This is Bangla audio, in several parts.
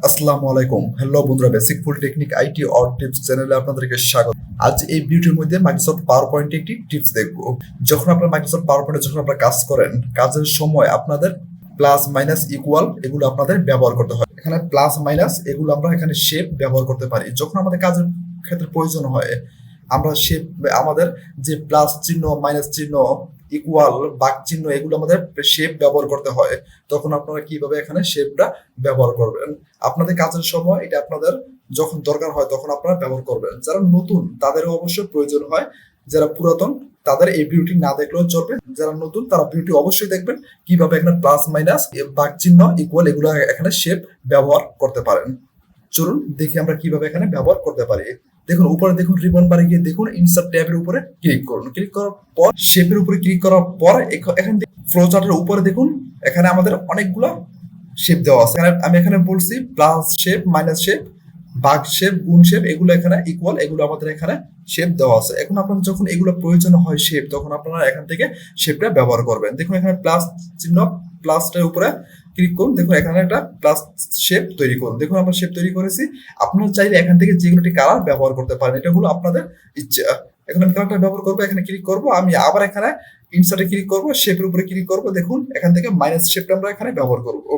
আসসালামু আলাইকুম। হ্যালো বন্ধুরা, basic full technique IT or tips চ্যানেলে আপনাদেরকে স্বাগত। আজ এই ভিডিওর মধ্যে মাইক্রোসফট পাওয়ার পয়েন্টে একটি টিপস দেখব। যখন আপনারা মাইক্রোসফট পাওয়ার পয়েন্টে যখন আপনারা কাজ করেন, কাজের সময় আপনাদের প্লাস মাইনাস ইকুয়াল এগুলো আপনাদের ব্যবহার করতে হয়। এখানে প্লাস মাইনাস এগুলো আমরা এখানে শেপ ব্যবহার করতে পারি। যখন আমাদের কাজের ক্ষেত্রে প্রয়োজন হয়, আমরা শেপ আমাদের যে প্লাস চিহ্ন, মাইনাস চিহ্ন, ইকুয়াল, বাক চিহ্ন এগুলো আমাদের শেপ ব্যবহার করতে হয়। তখন আপনারা কিভাবে এখানে শেপটা ব্যবহার করবেন, আপনাদের কাজের সময় এটা আপনাদের যখন দরকার হয় তখন আপনারা ব্যবহার করবেন। যারা নতুন তাদেরও অবশ্যই প্রয়োজন হয়, যারা পুরাতন তাদের এই ভিডিওটি না দেখলেও চলবে। যারা নতুন তারা ভিডিওটি অবশ্যই দেখবেন কিভাবে এখানে প্লাস মাইনাস, বাক চিহ্ন, ইকুয়াল এগুলো এখানে শেপ ব্যবহার করতে পারেন। চলুন দেখি আমরা কিভাবে এখানে ব্যবহার করতে পারি। দেখুন উপরে দেখুন রিবন বারে গিয়ে দেখুন ইনসার্ট ট্যাবের উপরে ক্লিক করুন। ক্লিক করার পর শেপের উপরে ক্লিক করার পর এখান থেকে ফ্লো চার্টের উপরে দেখুন এখানে আমাদের অনেকগুলো শেপ দেওয়া আছে। আমি এখানে বলছি প্লাস শেপ, মাইনাস শেপ, বাঘ শেপ, গুণ শেপ, এগুলো এখানে ইকুয়াল, এগুলো আমাদের এখানে শেপ দেওয়া আছে। এখন আপনার যখন এগুলো প্রয়োজন হয় শেপ, তখন আপনারা এখান থেকে শেপটা ব্যবহার করবেন। দেখুন এখানে প্লাস চিহ্ন, প্লাসটার উপরে ক্লিক করুন। দেখুন এখানে একটা প্লাস শেপ তৈরি করুন। দেখুন আমরা শেপ তৈরি করেছি। আপনারা চাইলে এখান থেকে যে কোনো একটি কালার ব্যবহার করতে পারেন, এটা হলো আপনাদের ইচ্ছা। এখন আমি কালারটা ব্যবহার করবো, এখানে ক্লিক করবো। আমি আবার এখানে ইনসার্টে ক্লিক করবো, শেপের উপরে ক্লিক করবো। দেখুন এখান থেকে মাইনাস শেপটা আমরা এখানে ব্যবহার করবো।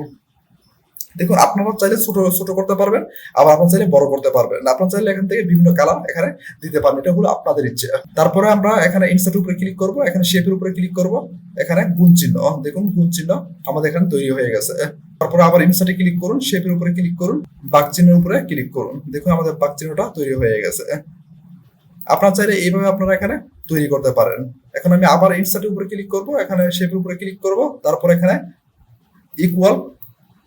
দেখুন আপনারা চাইলে ছোট ছোট করতে পারবেন, আবার আপনারা চাইলে বড় করতে পারবেন। আপনারা চাইলে এখান থেকে বিভিন্ন কালার এখানে দিতে পারেন, এটা হলো আপনাদের ইচ্ছে। তারপরে আমরা এখানে ইনসার্ট উপরে ক্লিক করব, এখানে শেপের উপরে ক্লিক করব, এখানে গুণ চিহ্ন, দেখুন গুণ চিহ্ন আমাদের এখানে তৈরি হয়ে গেছে। তারপরে আবার ইনসার্টে ক্লিক করুন, শেপের উপরে ক্লিক করুন, বাক চিহ্নের উপরে ক্লিক করুন। দেখুন আমাদের বাক চিহ্নটা তৈরি হয়ে গেছে। আপনারা চাইলে এইভাবে আপনারা এখানে তৈরি করতে পারেন। এখন আমি আবার ইনসার্টের উপরে ক্লিক করব, এখানে শেপের উপরে ক্লিক করব, তারপর এখানে ইকুয়াল,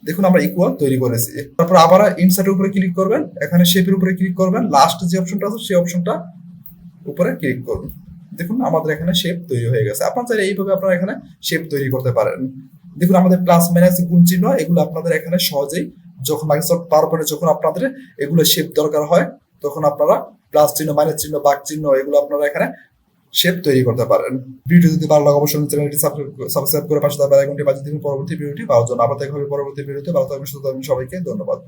দেখুন আমরা ইকুয়াল তৈরি করেছি। তারপর আবার ইনসার্টের উপরে ক্লিক করবেন, এখানে শেপের উপরে ক্লিক করবেন, লাস্ট যে অপশনটা আছে সেই অপশনটা উপরে ক্লিক করুন। দেখুন আমাদের এখানে শেপ তৈরি হয়ে গেছে। আপনারা চাইলে এইভাবে আপনারা এখানে শেপ তৈরি করতে পারেন। দেখুন আমাদের প্লাস মাইনাস গুণ চিহ্ন এগুলো আপনাদের এখানে সহজেই, যখন মাইক্রোসফট পাওয়ার পয়েন্টে যখন আপনাদের এগুলো শেপ দরকার হয়, তখন আপনারা প্লাস চিহ্ন, মাইনাস চিহ্ন, বাক চিহ্ন এগুলো আপনারা এখানে শেপ তৈরি করতে পারেন। ভিডিও যদি ভালো লাগে অবশ্যই চ্যানেলটি সাবস্ক্রাইব করে পাশে থাকা বেল আইকনটি বাজিয়ে দিন পরবর্তী ভিডিওটি পাওয়ার জন্য। আবার দেখা হবে পরবর্তী ভিডিওতে। ভালো থাকবেন, সুস্থ থাকবেন, সবাইকে ধন্যবাদ।